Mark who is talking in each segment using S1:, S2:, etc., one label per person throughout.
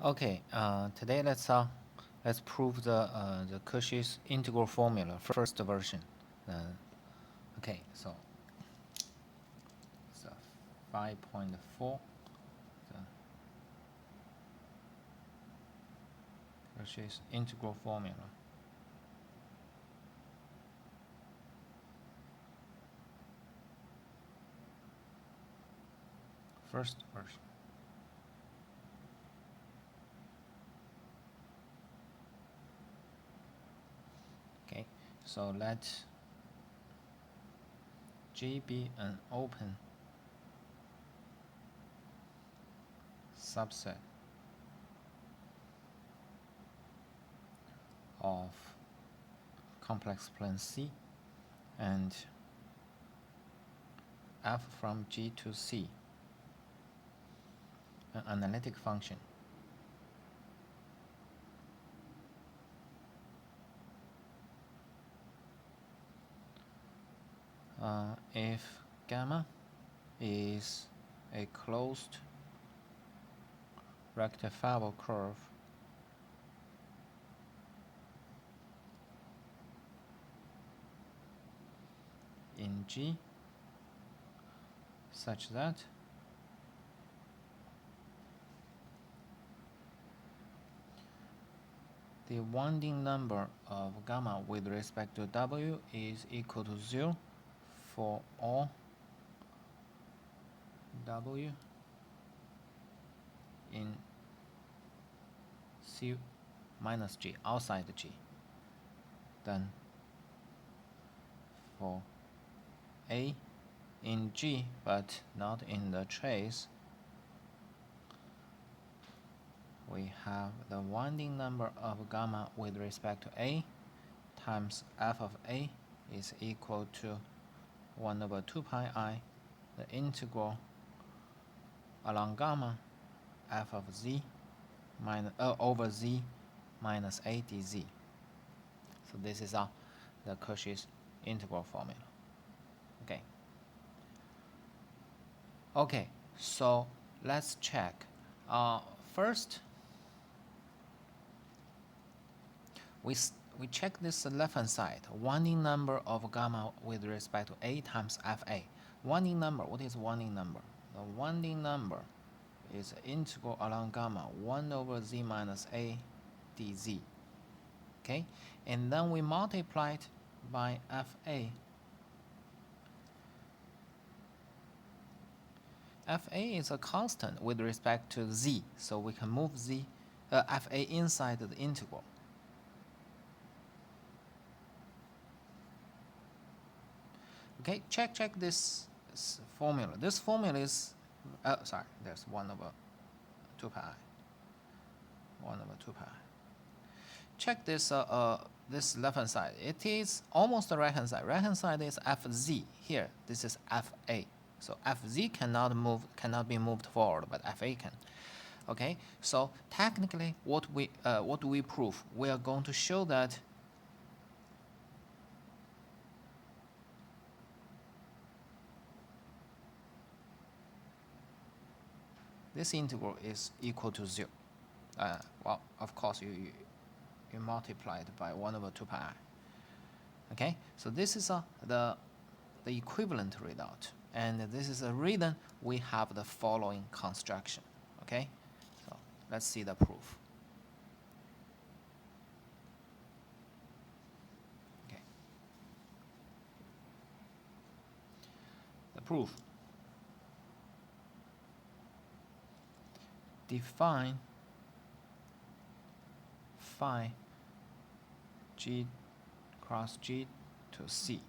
S1: Okay, today let's prove the Cauchy's integral formula, first version. Okay, so it's 5.4, the Cauchy's integral formula. First version. Okay, so let G be an open subset of complex plane C and f from G to C, an analytic function. If gamma is a closed rectifiable curve in G such that the winding number of gamma with respect to W is equal to 0 for all W in C minus G, outside G. Then for A in G but not in the trace, we have the winding number of gamma with respect to A times f of A is equal to 1 over 2 pi I, the integral along gamma f of z minus over z minus a dz. So this is the Cauchy's integral formula. Okay, so let's check. First, we check this left hand side, winding number of gamma with respect to A times Fa. Winding number, what is winding number? The winding number is integral along gamma 1 over z minus a dz. Okay, and then we multiply it by Fa. Fa is a constant with respect to z, so we can move Fa inside the integral. Okay, check this formula. This formula is, there's 1 over 2 pi. 1 over 2 pi. Check this this left hand side. It is almost the right hand side. Right hand side is Fz. Here, this is Fa. So Fz cannot be moved forward, but Fa can. Okay, so technically, what do we prove? We are going to show that this integral is equal to 0. Well, of course, you multiply it by 1 over 2 pi I. Okay, so this is the equivalent result, and this is a reason we have the following construction. Okay, so let's see the proof. Okay, the proof. Define phi G cross G to C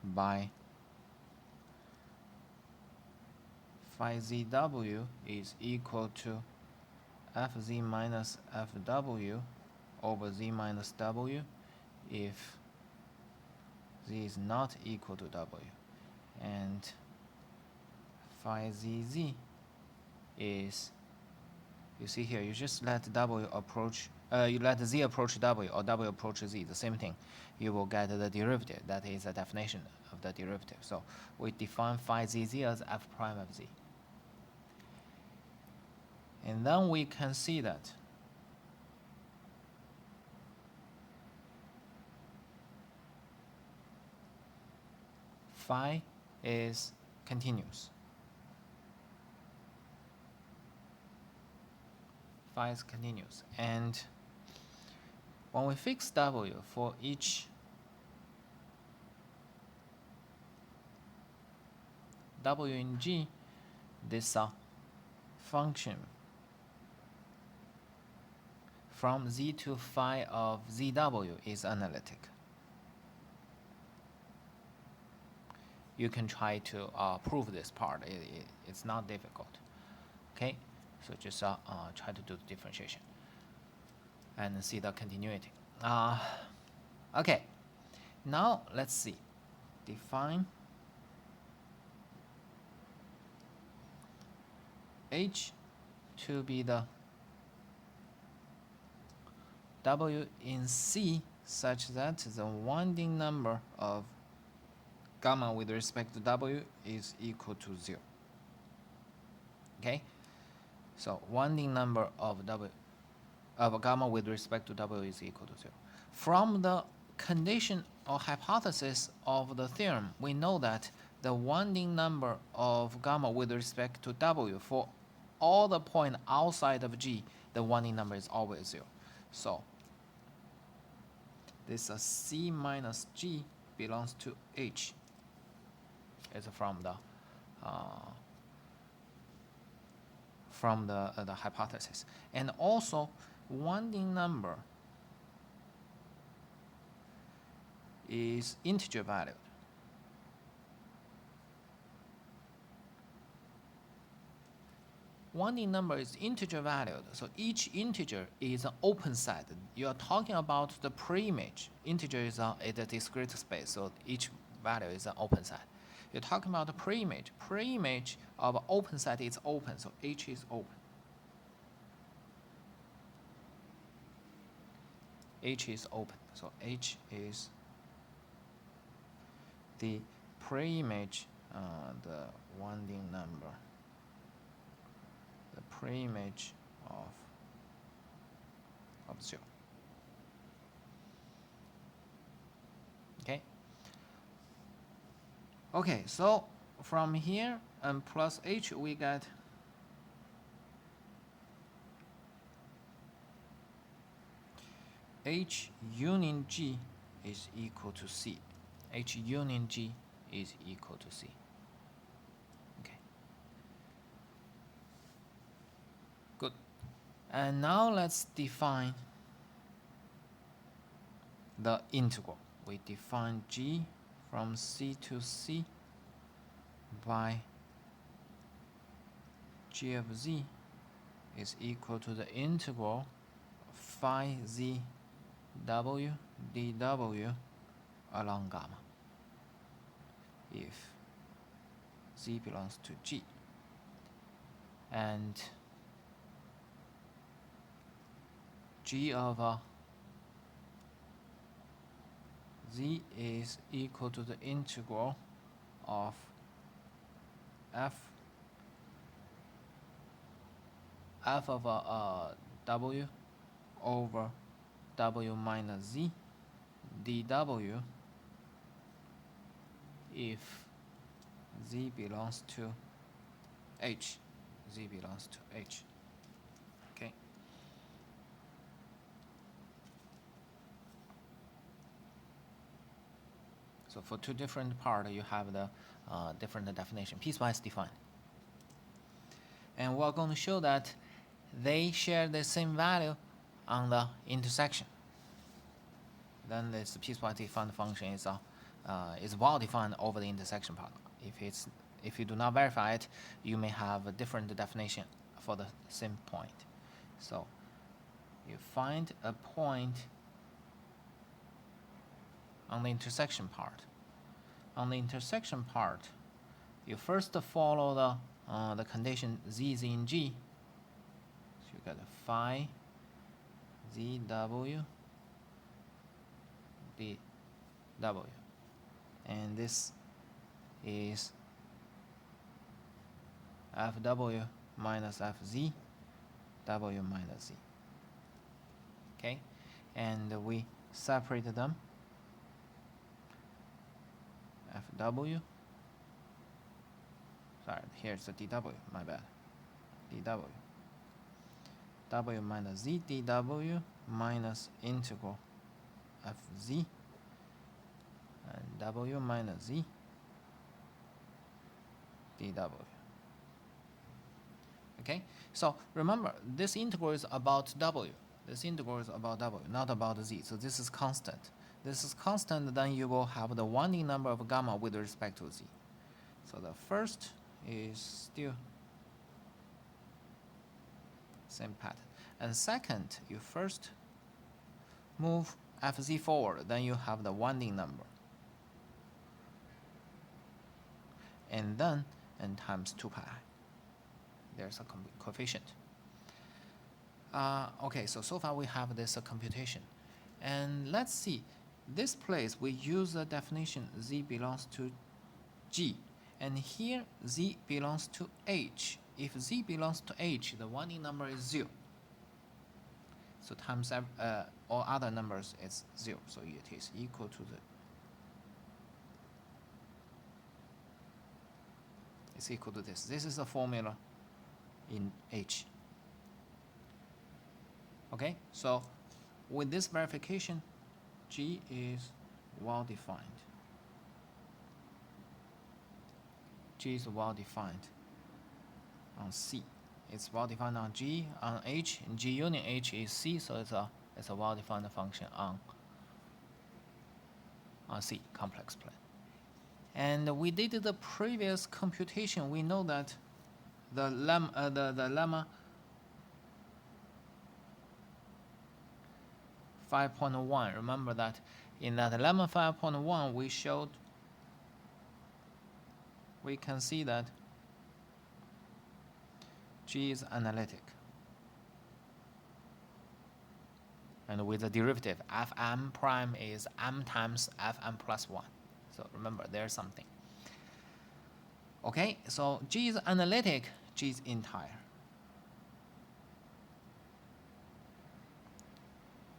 S1: by phi ZW is equal to Fz minus Fw over Z minus W if Z is not equal to W, and phi ZZ is, you see here, you just let W approach, you let Z approach W or W approach Z, the same thing. You will get the derivative. That is the definition of the derivative. So we define phi ZZ as f prime of Z. And then we can see that phi is continuous. Phi is continuous. And when we fix W for each W in G, this function from Z to phi of ZW is analytic. You can try to prove this part. It's not difficult. Okay, so just try to do the differentiation and see the continuity. Okay, now let's see. Define H to be the W in C such that the winding number of gamma with respect to W is equal to 0. Okay, so winding number of gamma with respect to W is equal to 0. From the condition or hypothesis of the theorem, we know that the winding number of gamma with respect to W for all the points outside of G, the winding number is always 0. So this C minus G belongs to H. Is from the hypothesis, and also winding number is integer valued. Winding number is integer valued, so each integer is an open set. You are talking about the preimage. Integer is a discrete space, so each value is an open set. You're talking about the preimage. Preimage of an open set is open, so H is open. H is open, so H is the preimage, the winding number, the preimage of 0. Okay. Okay, so from here and plus H we get H union G is equal to C. H union G is equal to C. Okay. Good. And now let's define the integral. We define G from C to C by G of Z is equal to the integral phi Z W dW along gamma if Z belongs to G. And G of Z is equal to the integral of f of W over W minus Z dW if Z belongs to H. Z belongs to H. Okay. So for two different parts, you have the different definition, piecewise defined. And we're going to show that they share the same value on the intersection. Then this piecewise defined function is well defined over the intersection part. If you do not verify it, you may have a different definition for the same point. So you find a point on the intersection part. On the intersection part, you first follow the condition Z is in G. So you get phi ZW dW, and this is FW minus FZ w minus z. Okay, and we separate them. Fw, sorry, here's the dw, my bad. dw, w minus z dw minus integral fz and w minus z dw. Okay, so remember this integral is about w. This integral is about w, not about z. So this is constant. This is constant, then you will have the winding number of gamma with respect to z. So the first is still same pattern. And second, you first move fz forward, then you have the winding number. And then n times 2 pi. There's a coefficient. Okay, so far we have this computation. And let's see, this place we use the definition z belongs to G. And here z belongs to H. If z belongs to H, the winding number is 0. So times all other numbers is 0. So it is equal to the, it's equal to this. This is the formula in H. Okay, so with this verification, G is well defined. G is well defined on C. It's well defined on G, on H, and G union H is C, so it's a well defined function on C, complex plane. And we did the previous computation. We know that the lemma 5.1. Remember that in that lemma 5.1 we can see that G is analytic. And with the derivative, Fm prime is m times Fm plus 1. So remember, there's something. Okay, so G is analytic, G is entire.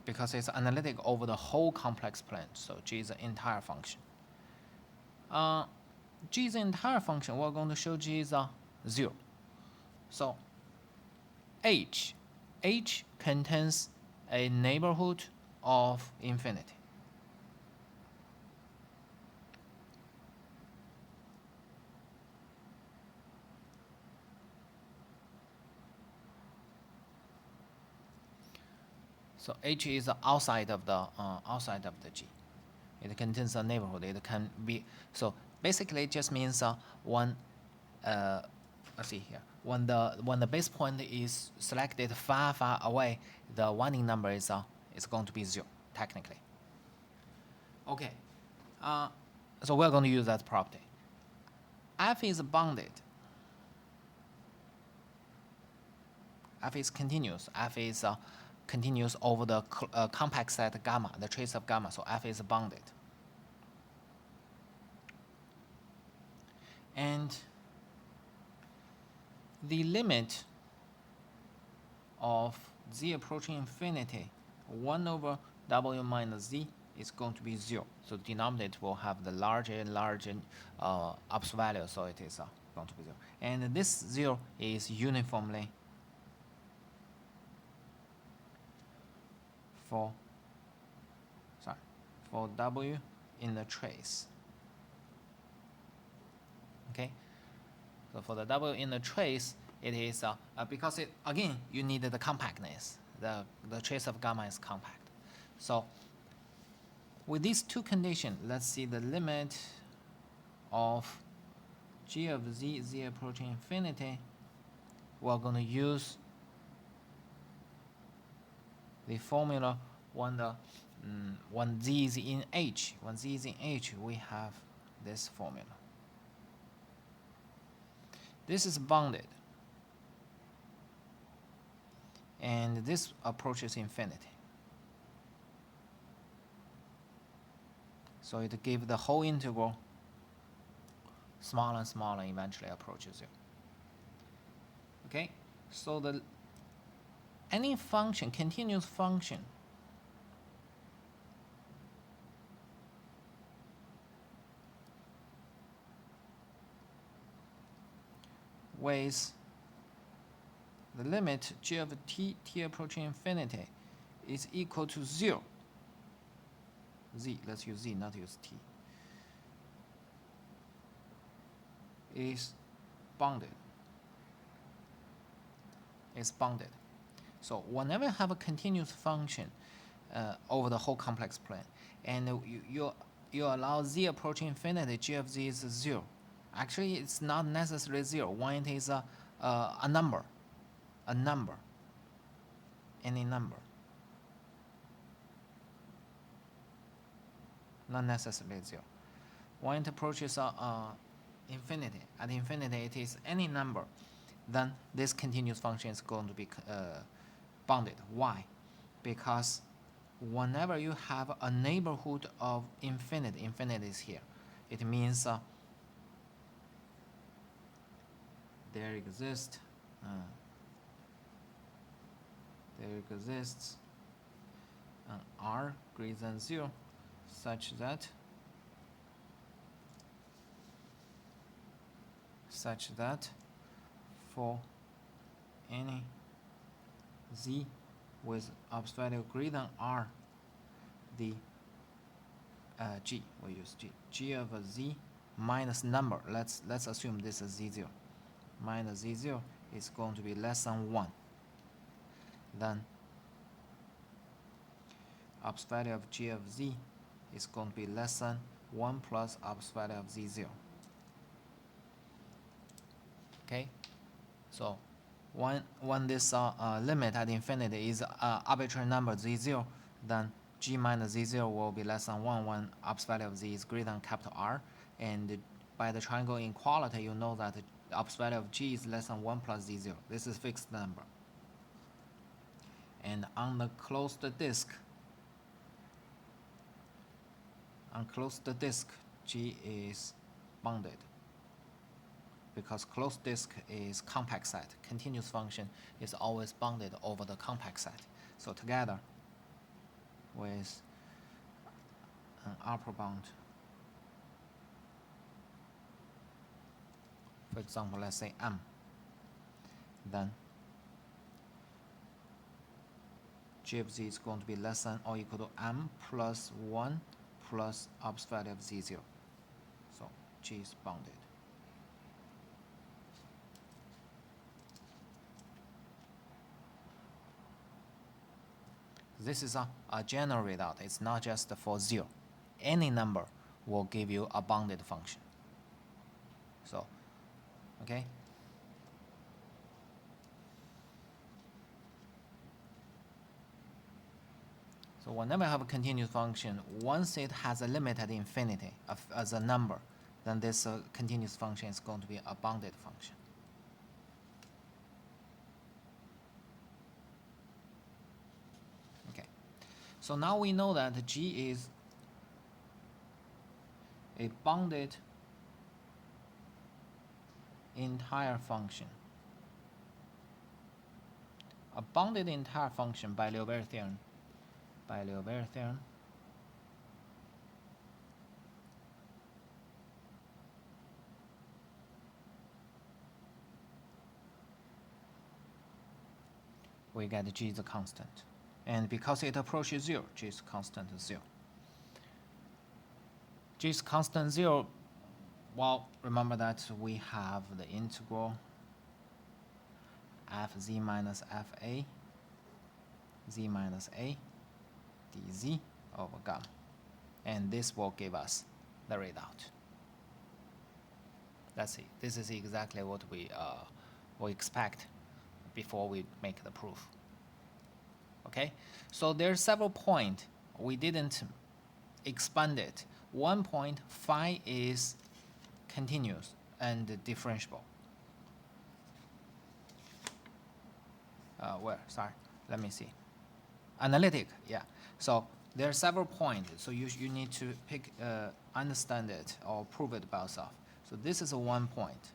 S1: Because it's analytic over the whole complex plane, so G is an entire function. G is an entire function. We're going to show G is a 0. So H contains a neighborhood of infinity. So H is outside of the G. It contains a neighborhood. It can be, so basically it just means when let's see here, when the base point is selected far away, the winding number is going to be 0 technically. Okay, so we're going to use that property. F is bounded. F is continuous. F is continuous over the compact set gamma, the trace of gamma, so F is bounded. And the limit of z approaching infinity, 1 over w minus z, is going to be 0. So the denominator will have the larger and larger absolute value, so it is going to be 0. And this 0 is uniformly for w in the trace. Okay, so for the w in the trace, it is because it again you need the compactness. The trace of gamma is compact. So with these two conditions, let's see the limit of g of z approaching infinity. We're going to use the formula when z is in H. When z is in H, we have this formula. This is bounded, and this approaches infinity. So it gives the whole integral smaller and smaller, eventually approaches 0. Okay, so any function, continuous function, with the limit g of t approaching infinity is equal to 0. Z, let's use Z, not use T. Is bounded. Is bounded. So whenever you have a continuous function over the whole complex plane, and you allow Z approaching infinity, g of Z is 0. Actually, it's not necessarily 0 when it is a number. A number. Any number. Not necessarily 0. When it approaches infinity, at infinity it is any number, then this continuous function is going to be bounded. Why? Because whenever you have a neighborhood of infinity, infinity is here. It means there exists an r greater than 0 such that for any z with ops value greater than r, the g, we use g of a z minus number, let's assume this is z0, minus z0 is going to be less than 1, then ops value of g of z is going to be less than 1 plus ops value of z0. Okay, so when this limit at infinity is arbitrary number z0, then g minus z0 will be less than 1 when ops value of z is greater than capital R. And by the triangle inequality, you know that the ops value of g is less than 1 plus z0. This is fixed number. And on the closed disk, g is bounded, because closed disk is compact set. Continuous function is always bounded over the compact set. So together with an upper bound, for example, let's say m, then g of z is going to be less than or equal to m plus 1 plus ops value of z0. So g is bounded. This is a general result. It's not just for 0. Any number will give you a bounded function. So, okay? So whenever I have a continuous function, once it has a limit at infinity as a number, then this continuous function is going to be a bounded function. Okay, so now we know that g is a bounded entire function. A bounded entire function by Liouville theorem. We get g is a constant. And because it approaches 0, g is constant 0. G is constant 0. Well, remember that we have the integral fz minus fa, z minus a, dz over gamma. And this will give us the result. Let's see. This is exactly what we expect before we make the proof. Okay? So there are several points. We didn't expand it. One point, phi is continuous and differentiable. Where? Sorry. Let me see. Analytic, yeah. So there are several points. So you need to understand it or prove it by yourself. So this is a one point.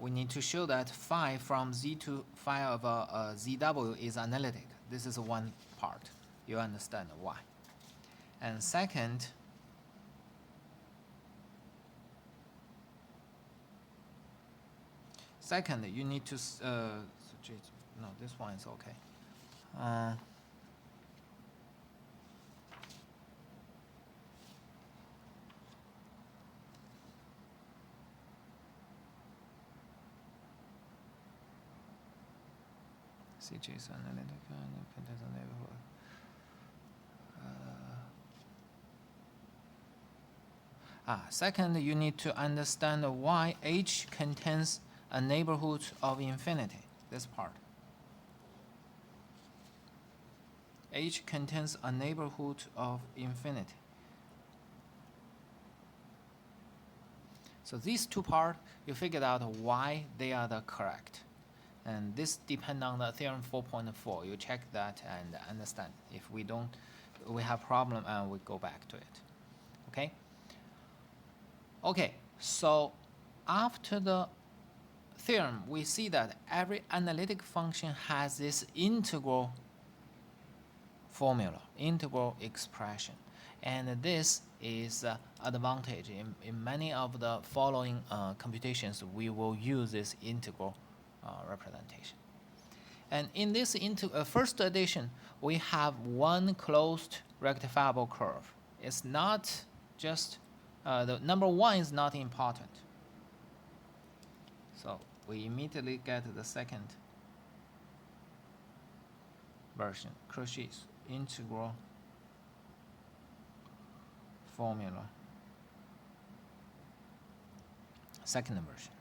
S1: we need to show that phi from Z to phi of ZW is analytic. This is one part. You understand why. And second, you need to, no, this one is okay. CJ is analytical and contains a neighborhood. Second, you need to understand why H contains a neighborhood of infinity. This part. H contains a neighborhood of infinity. So these two parts, you figured out why they are the correct. And this depends on the theorem 4.4. You check that and understand. If we don't, we have problem and we go back to it. Okay? Okay, so after the theorem, we see that every analytic function has this integral formula, integral expression. And this is advantage. In many of the following computations, we will use this integral representation. And in this first addition, we have one closed rectifiable curve. It's not just, the number one is not important. So we immediately get the second version, Cauchy's integral formula. Second version.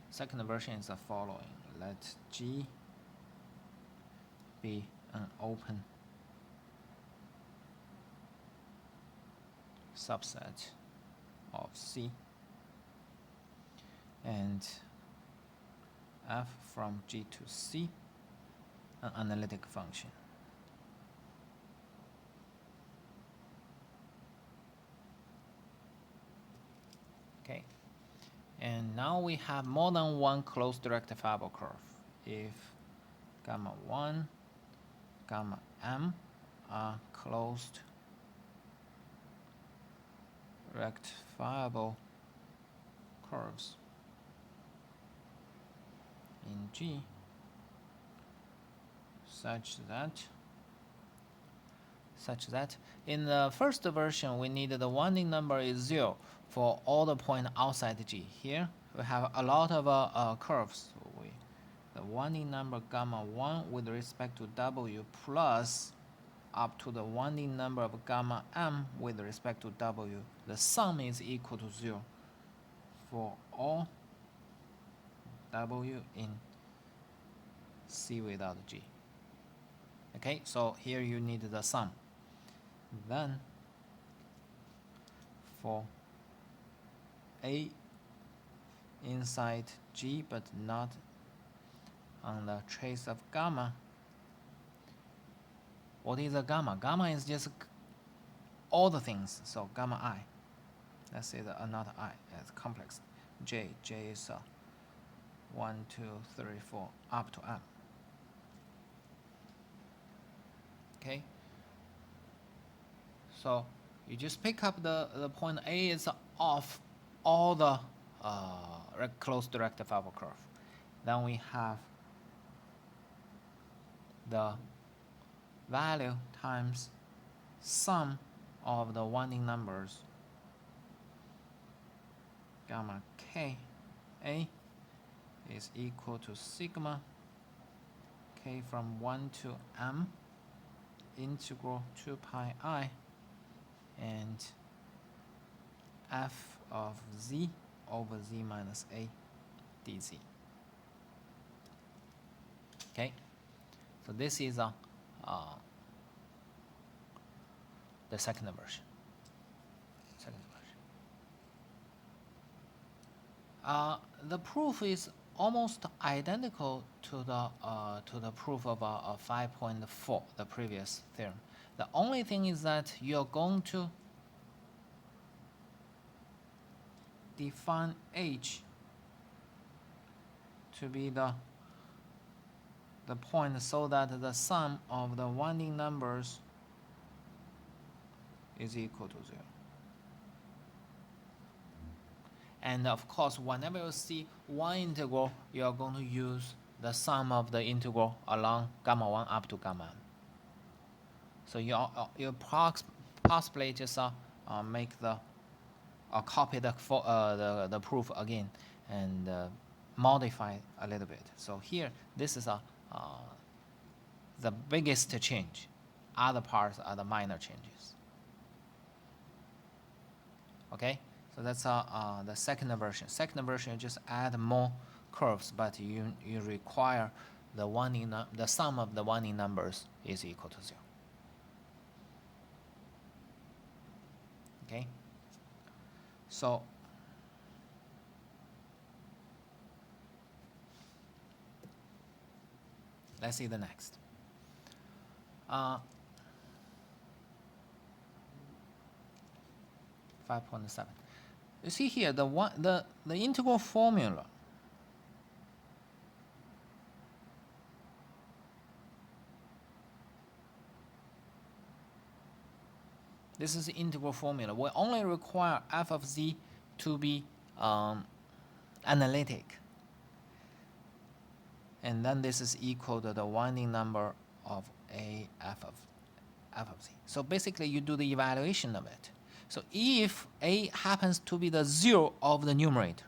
S1: Second version is the following. Let G be an open subset of C, and f from G to C, an analytic function. Okay, and now we have more than one closed rectifiable curve. If gamma 1, gamma m are closed rectifiable curves in G such that in the first version we need the winding number is 0 for all the points outside G. Here we have a lot of curves. So the winding number gamma 1 with respect to W plus up to the winding number of gamma m with respect to W, the sum is equal to 0 for all W in C without G. Okay, so here you need the sum. Then for A inside G but not on the trace of gamma, what is a gamma? Gamma is just all the things, so gamma I. Let's say another I as complex. J is 1, 2, 3, 4 up to m. Okay, so you just pick up the point A is off all the closed rectifiable curve. Then we have the value times sum of the winding numbers gamma k A is equal to sigma k from 1 to m integral 2 pi I and f of z over z minus a dz. Okay, so this is the second version. The proof is almost identical to the proof of 5.4, the previous theorem. The only thing is that you're going to define H to be the point so that the sum of the winding numbers is equal to 0. And of course, whenever you see one integral, you are going to use the sum of the integral along gamma 1 up to gamma m. So you possibly just make copy the proof again and modify a little bit. So here, this is the biggest change. Other parts are the minor changes. Okay, so that's the second version. Second version, you just add more curves, but you require the sum of the winding numbers is equal to 0. Okay, so let's see the next. 5.7. You see here the integral formula. This is the integral formula. We only require f of z to be analytic. And then this is equal to the winding number of a f of z. So basically you do the evaluation of it. So if a happens to be the 0 of the numerator,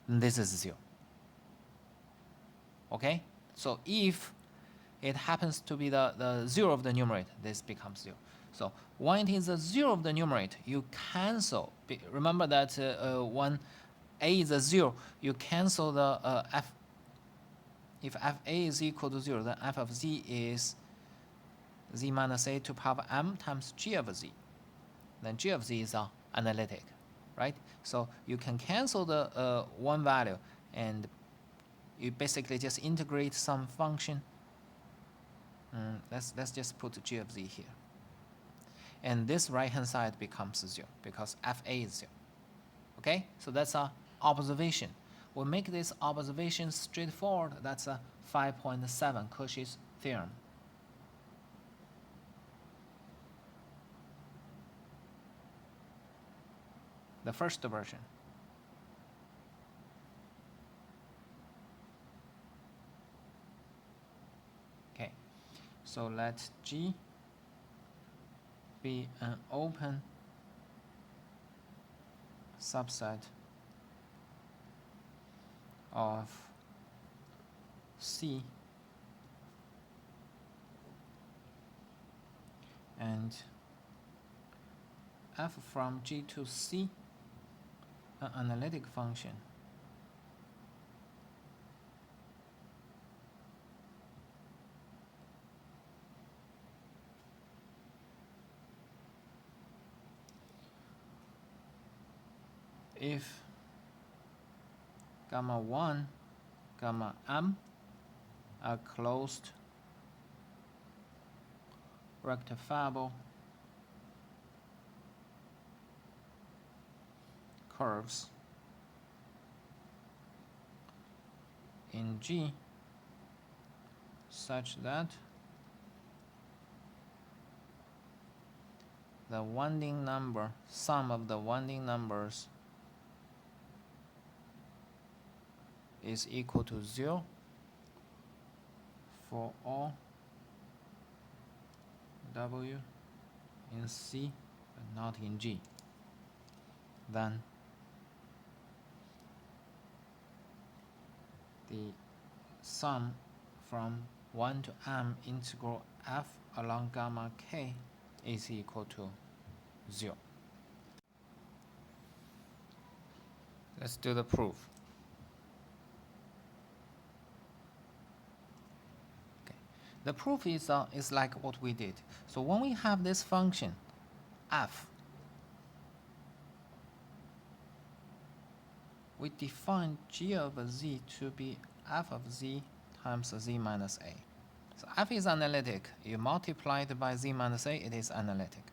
S1: then this is 0. Okay? So if it happens to be the 0 of the numerator, this becomes 0. So when it is the 0 of the numerator, you cancel. Remember that when a is a 0, you cancel the f. If fa is equal to 0, then f of z is z minus a to the power m times g of z. Then g of z is analytic, right? So you can cancel the one value, and you basically just integrate some function. Let's just put g of z here. And this right-hand side becomes 0 because fa is 0. Okay, so that's our observation. We make this observation straightforward. That's a 5.7 Cauchy's theorem. The first version. Okay, so let G be an open subset of C and f from G to C, an analytic function if gamma 1, gamma m are closed rectifiable curves in G such that the winding number, sum of the winding numbers is equal to 0 for all W in C but not in G. Then the sum from 1 to m integral f along gamma k is equal to 0. Let's do the proof. Okay. The proof is like what we did. So when we have this function f, we define g of z to be f of z times z minus a. So f is analytic. You multiply it by z minus a, it is analytic.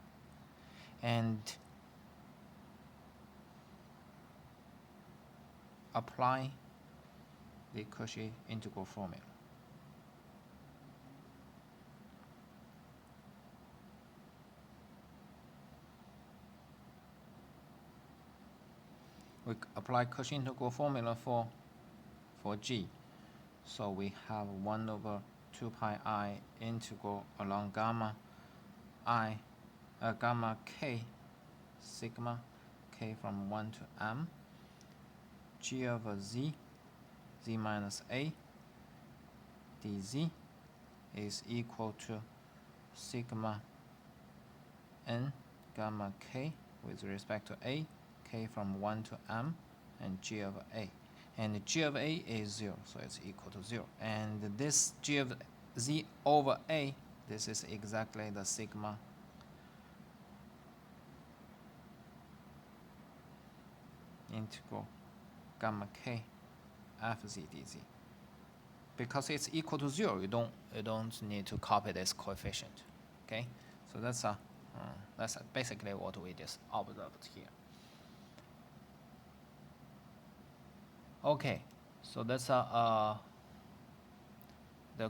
S1: And apply the Cauchy integral formula. We apply Cauchy integral formula for G. So we have 1 over 2 pi I integral along gamma k, sigma k from 1 to m, g over z minus a dz is equal to sigma n gamma k with respect to a, k from 1 to m, and g over a. And g of a is 0, so it's equal to 0. And this g of z over a, this is exactly the sigma integral gamma k f z dz. Because it's equal to 0, you don't need to copy this coefficient. Okay, so that's basically what we just observed here. Okay, so that's the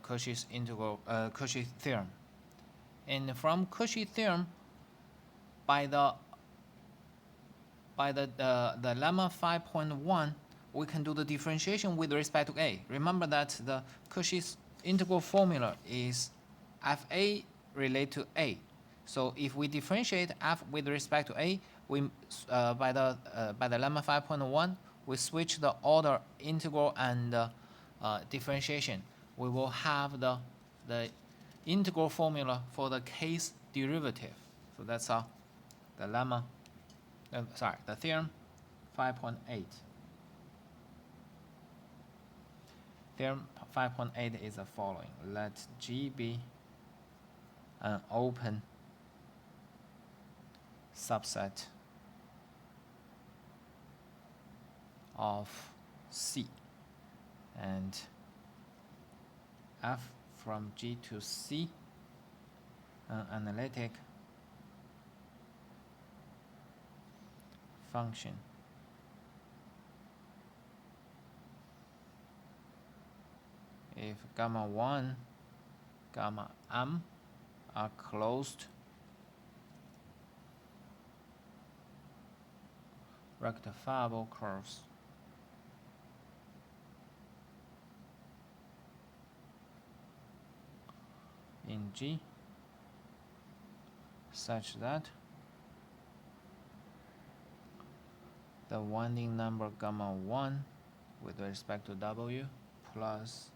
S1: Cauchy's integral Cauchy theorem. And from Cauchy theorem, by the lemma 5.1, we can do the differentiation with respect to a. Remember that the Cauchy's integral formula is fa related to a. So if we differentiate f with respect to a, we by the lemma 5.1, we switch the order integral and differentiation. We will have the integral formula for the case derivative. So that's the lemma. The theorem 5.8. Theorem 5.8 is the following: let G be an open subset of C, and f from G to C, an analytic function if gamma 1, gamma m are closed rectifiable curves in G such that the winding number gamma 1 with respect to W plus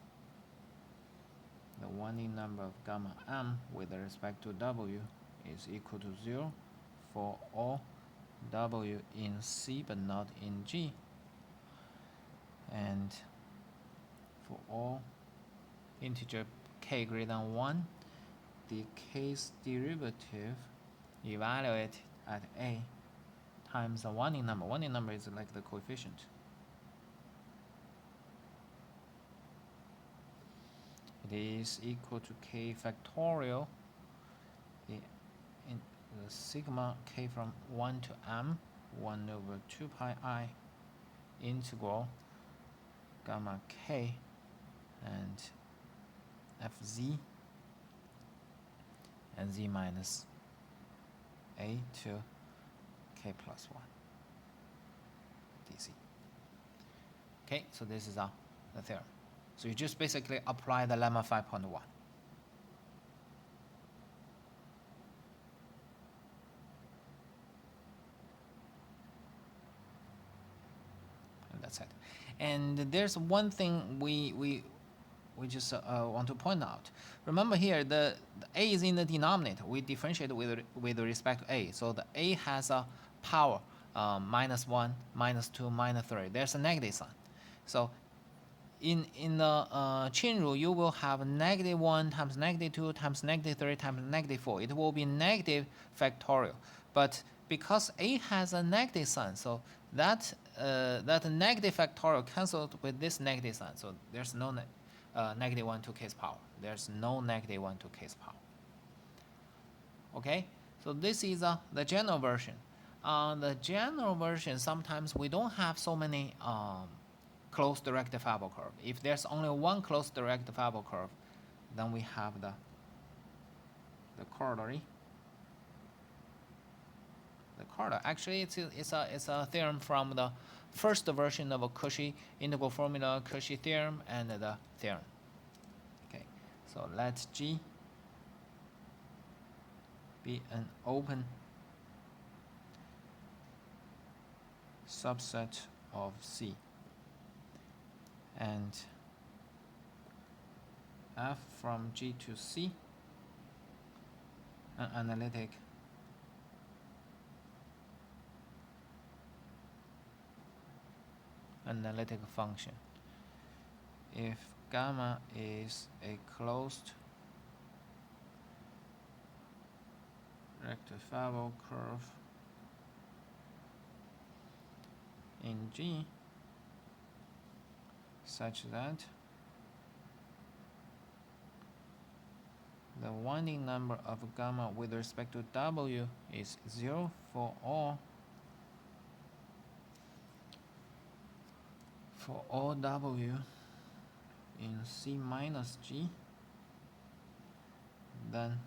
S1: the winding number of gamma m with respect to W is equal to 0 for all W in C but not in G, and for all integer k greater than 1, the case derivative evaluated at A times the winding number. Winding number is like the coefficient. It is equal to k factorial, the sigma k from 1 to m, 1 over 2 pi I integral gamma k and fz and z minus a to k plus 1 dz. Okay, so this is the theorem. So you just basically apply the lemma 5.1. And that's it. And there's one thing we just want to point out. Remember here, the a is in the denominator. We differentiate with respect to a. So the a has a power minus 1, minus 2, minus 3. There's a negative sign. So in the chain rule, you will have negative 1 times negative 2 times negative 3 times negative 4. It will be negative factorial. But because a has a negative sign, so that negative factorial canceled with this negative sign. So there's no negative 1 to k's power. There's no negative 1 to k's power. Okay, so this is the general version. The general version, sometimes we don't have so many closed rectifiable curve. If there's only one closed rectifiable curve, then we have the corollary. The corollary, actually, it's a theorem from the first version of a Cauchy integral formula, Cauchy theorem, and the theorem. Okay, so let G be an open subset of C, and F from G to C, an analytic function. If gamma is a closed rectifiable curve in G such that the winding number of gamma with respect to W is 0 for all W in C minus G, then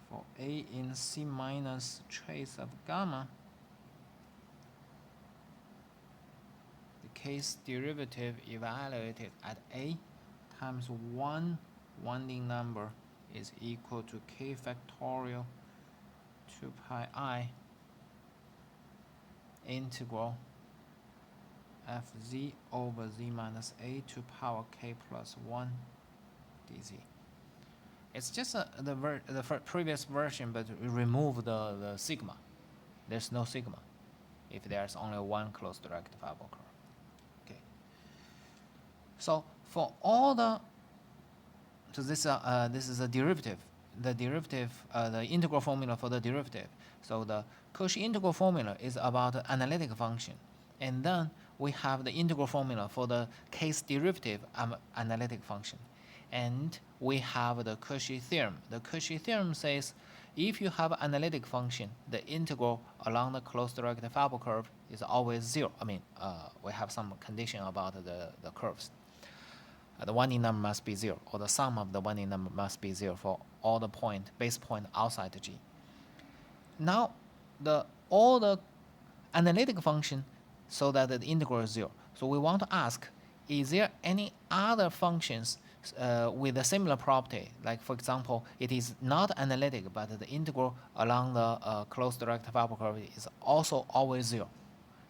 S1: for A in C minus trace of gamma, the case derivative evaluated at A times 1 winding number is equal to k factorial 2 pi I integral fz over z minus a to power k plus 1 dz. It's just the previous version, but we remove the sigma. There's no sigma if there's only one closed rectifiable curve. Okay. So for all the, so this is a derivative. The integral formula for the derivative. So the Cauchy integral formula is about the analytic function, and then we have the integral formula for the case derivative analytic function, and we have the Cauchy theorem. The Cauchy theorem says if you have an analytic function, the integral along the closed rectifiable curve is always 0. I mean, we have some condition about the curves. The winding number must be 0, or the sum of the winding number must be 0 for all the base point outside the G. Now, all the analytic function so that the integral is 0. So we want to ask, is there any other functions with a similar property? Like, for example, it is not analytic, but the integral along the closed rectifiable curve is also always 0.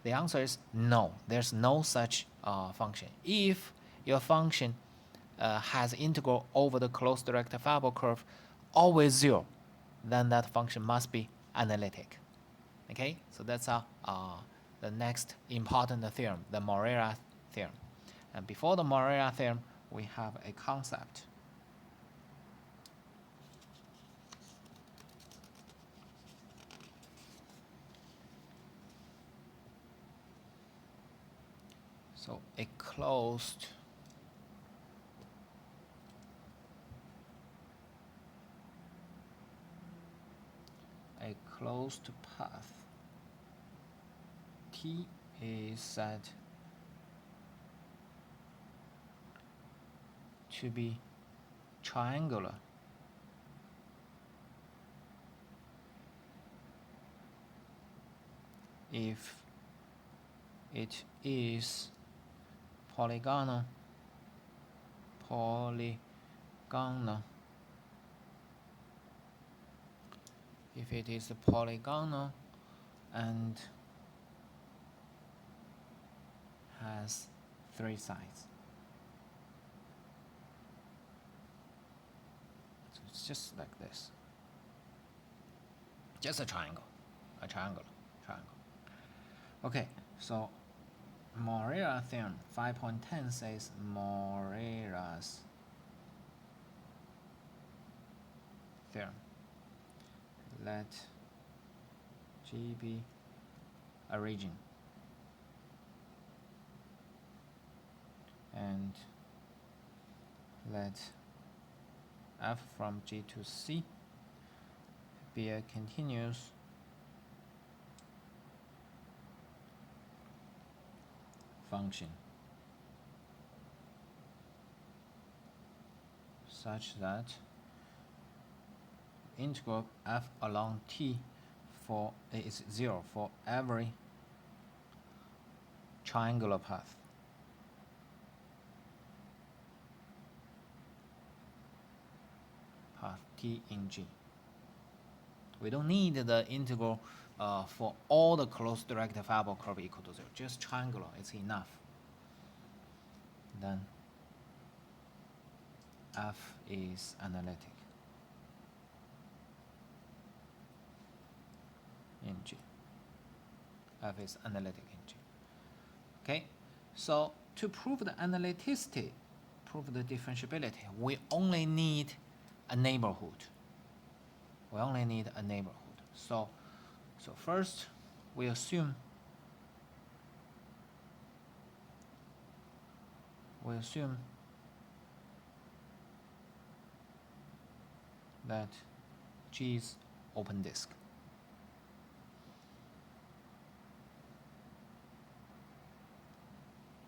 S1: The answer is no. There's no such function. If your function has integral over the closed rectifiable curve always 0, then that function must be analytic. Okay, so that's the next important theorem, the Moreira theorem. And before the Moreira theorem, we have a concept. So a closed path T is said to be triangular if it is polygonal if it is polygonal and has 3 sides. So it's just like this. Just a triangle. Okay, so Moreira theorem 5.10 says Moreira's theorem. Let G be a region, and let F from G to C be a continuous function such that integral f along t for is 0 for every triangular path. Path t in G. We don't need the integral for all the closed direct fiber curve equal to 0. Just triangular is enough. Then f is analytic in G. F is analytic in G. Okay, so to prove the analyticity, prove the differentiability, we only need a neighborhood. We only need a neighborhood. So first we assume that G is open disk.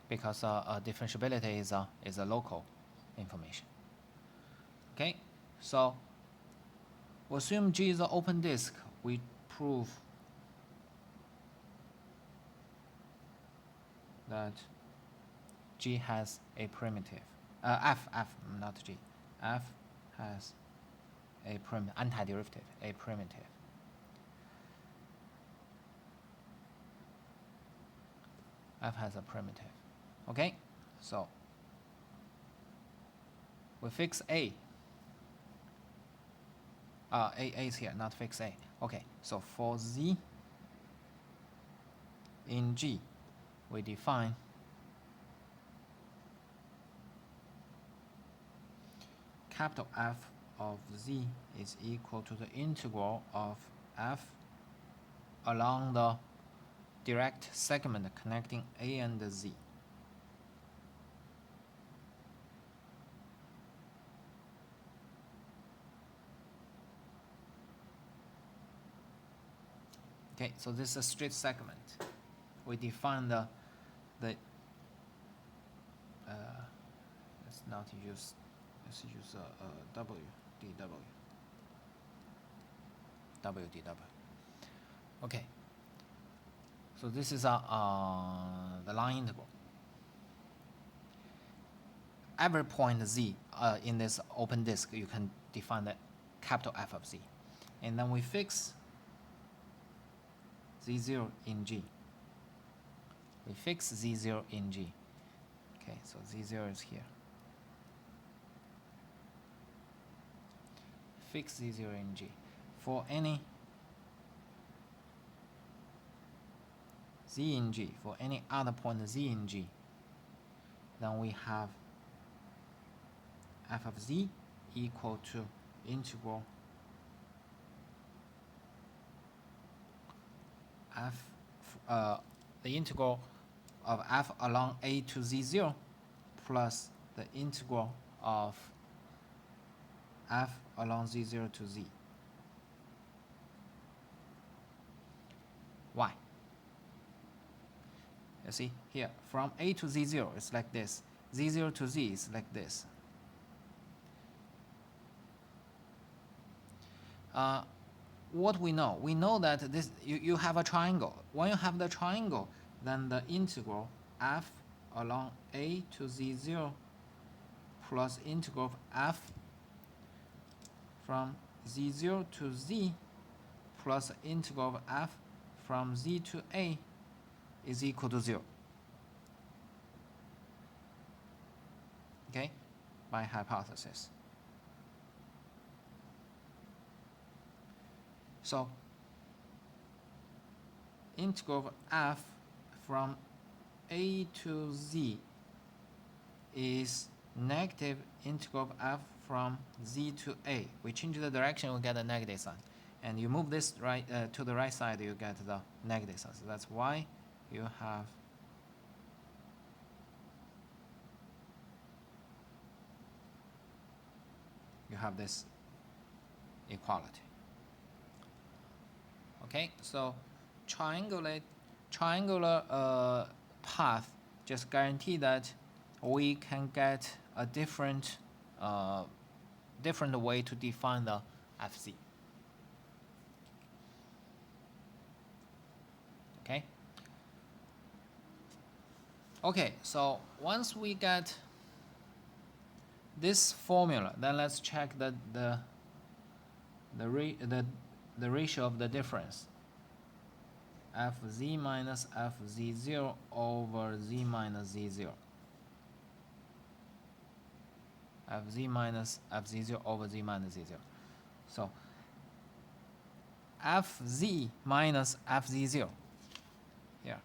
S1: Because differentiability is a local information. Okay, so we assume G is an open disk. We prove that G has a primitive. F not G. F has a antiderivative, a primitive. F has a primitive. Okay, so we fix A. A is here, not fix A. Okay, so for Z in G, we define capital F of Z is equal to the integral of F along the direct segment connecting A and Z. Okay, so this is a straight segment. We define the let's not use, let's use W dW. W dW. Okay. So this is the line integral. Every point Z in this open disk, you can define the capital F of Z, and then we fix Z0 in G. We fix Z0 in G. Okay, so Z0 is here. Fix Z0 in G. For any Z in G, for any other point Z in G, then we have F of Z equal to integral the integral of F along A to Z0 plus the integral of F along Z0 to Z. Why? You see here, from A to Z0 it's like this. Z0 to Z is like this. What we know that this you have a triangle. When you have the triangle, then the integral F along A to Z0 plus integral of F from Z0 to Z plus integral of F from Z to A is equal to 0. Okay, by hypothesis. So integral of F from A to Z is negative integral of F from Z to A. We change the direction, we get a negative sign. And you move this right to the right side, you get the negative sign. So that's why you have this equality. Okay, so triangular path just guarantee that we can get a different way to define the FC. Okay. Okay, so once we get this formula, then let's check the ratio of the difference. Fz minus Fz0 over Z minus Z0. Fz minus Fz0 over Z minus Z0. So Fz minus Fz0. Here.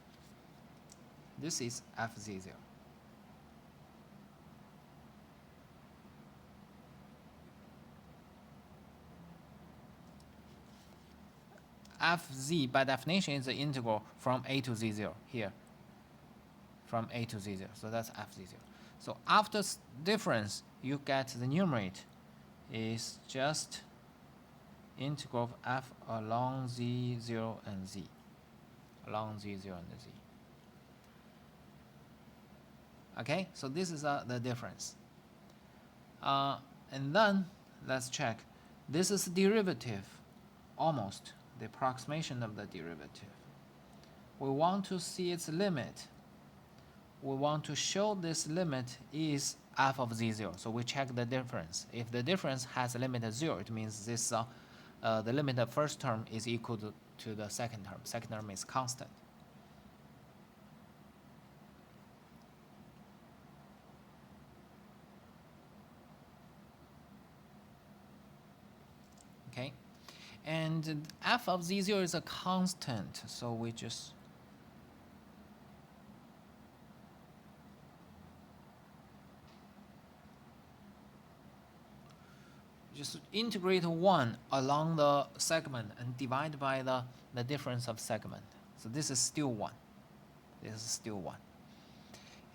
S1: This is Fz0. Fz by definition is the integral from a to z0 here. From a to z0. So that's Fz0. So after difference, you get the numerator is just integral of f along z0 and z. Along z0 and z. Okay, so this is the difference. And then let's check. This is derivative, almost the approximation of the derivative. We want to see its limit. We want to show this limit is f of z0. So we check the difference. If the difference has a limit of 0, it means this the limit of first term is equal to the second term. Second term is constant. Okay, and f of z0 is a constant, so we just integrate 1 along the segment and divide by the difference of segment. So this is still 1. This is still 1.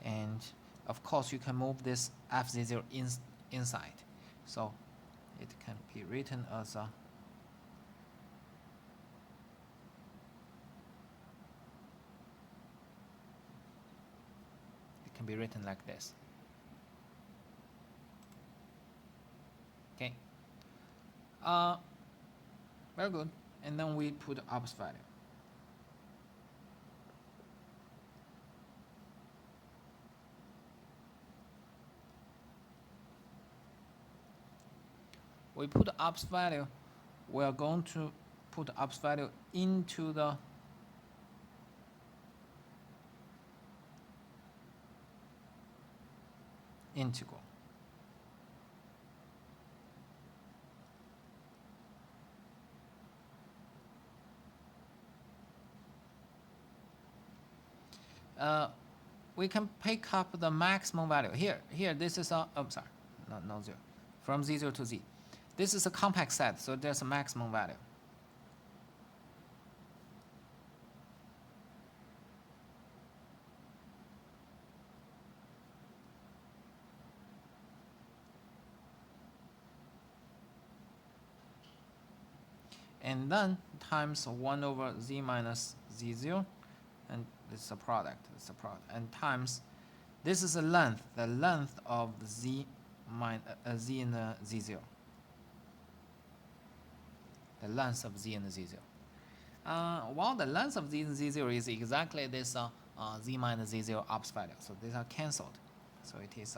S1: And of course you can move this f0 inside. So it can be written as a like this. Okay. Very good. And then we put ops value. We put ops value. We are going to put ops value into the integral. We can pick up the maximum value. Here, this is a, sorry, not 0. From z0 to z. This is a compact set, so there's a maximum value. And then times 1 over z minus z0, and this is a product. And times, this is the length of z in the z0. The length of z in the z0. Well, the length of z in z0 is exactly this z minus z0 ops value. So these are cancelled. So it is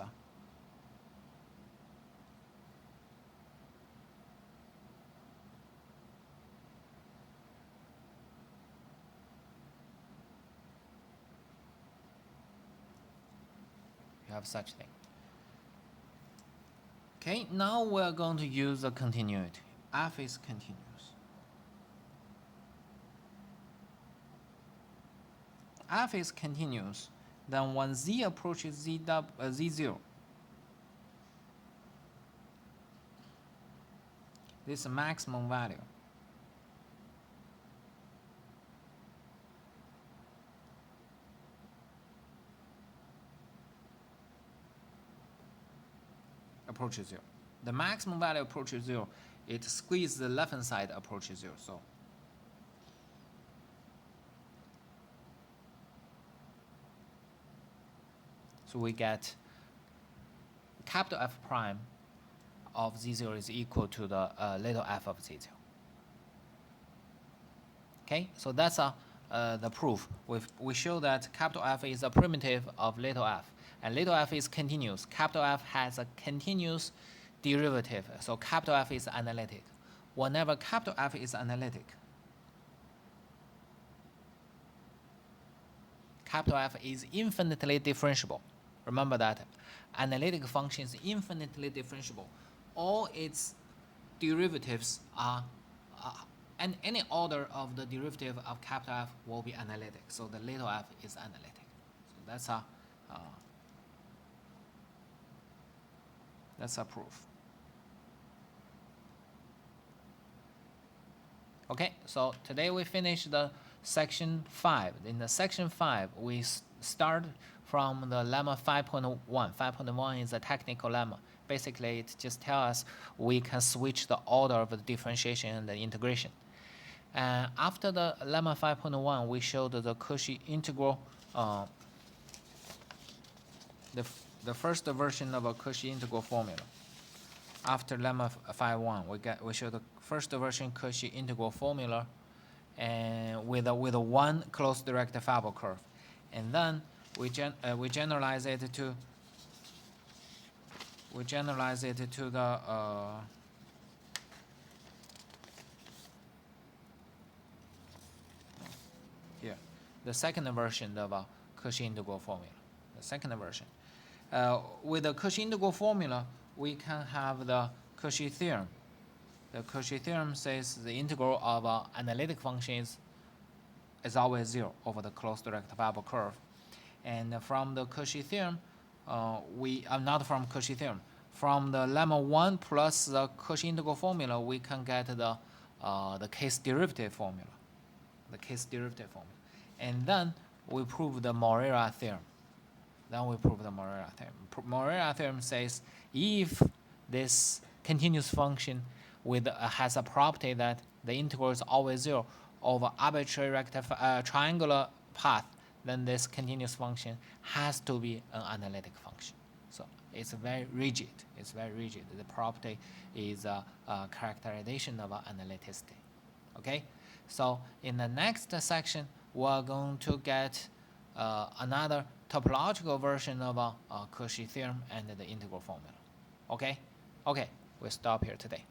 S1: you have such thing. Okay, now we're going to use the continuity. F is continuous. F is continuous. Then when z approaches z0, this maximum value approaches 0. The maximum value approaches 0. It squeezes the left-hand side approaches 0. So So we get capital F prime of Z0 is equal to the little f of Z0. Okay, so that's the proof. We show that capital F is a primitive of little f, and little f is continuous. Capital F has a continuous derivative, so capital F is analytic. Whenever capital F is analytic, capital F is infinitely differentiable. Remember that analytic function is infinitely differentiable. All its derivatives are and any order of the derivative of capital F will be analytic. So the little f is analytic. So that's a proof. Okay, so today we finish the section 5. In the section 5, we start from the lemma 5.1. 5.1 is a technical lemma. Basically, it just tells us we can switch the order of the differentiation and the integration. And after the lemma 5.1, we showed the Cauchy integral, the first version of a Cauchy integral formula. After lemma 5.1, we show the first version Cauchy integral formula, and with a one closed direct Fabel curve, and then we generalize it to the here, the second version of a Cauchy integral formula. The second version, with the Cauchy integral formula, we can have the Cauchy theorem. The Cauchy theorem says the integral of an analytic function is always 0 over the closed direct Fabel curve. And from the Cauchy theorem, not from Cauchy theorem, from the lemma 1 plus the Cauchy integral formula, we can get the case derivative formula. And then we prove the Moreira theorem. Moreira theorem says if this continuous function has a property that the integral is always 0 over arbitrary triangular path, then this continuous function has to be an analytic function. So it's very rigid. The property is a characterization of analyticity. Okay? So in the next section, we're going to get another topological version of a Cauchy theorem and the integral formula. Okay? Okay, we'll stop here today.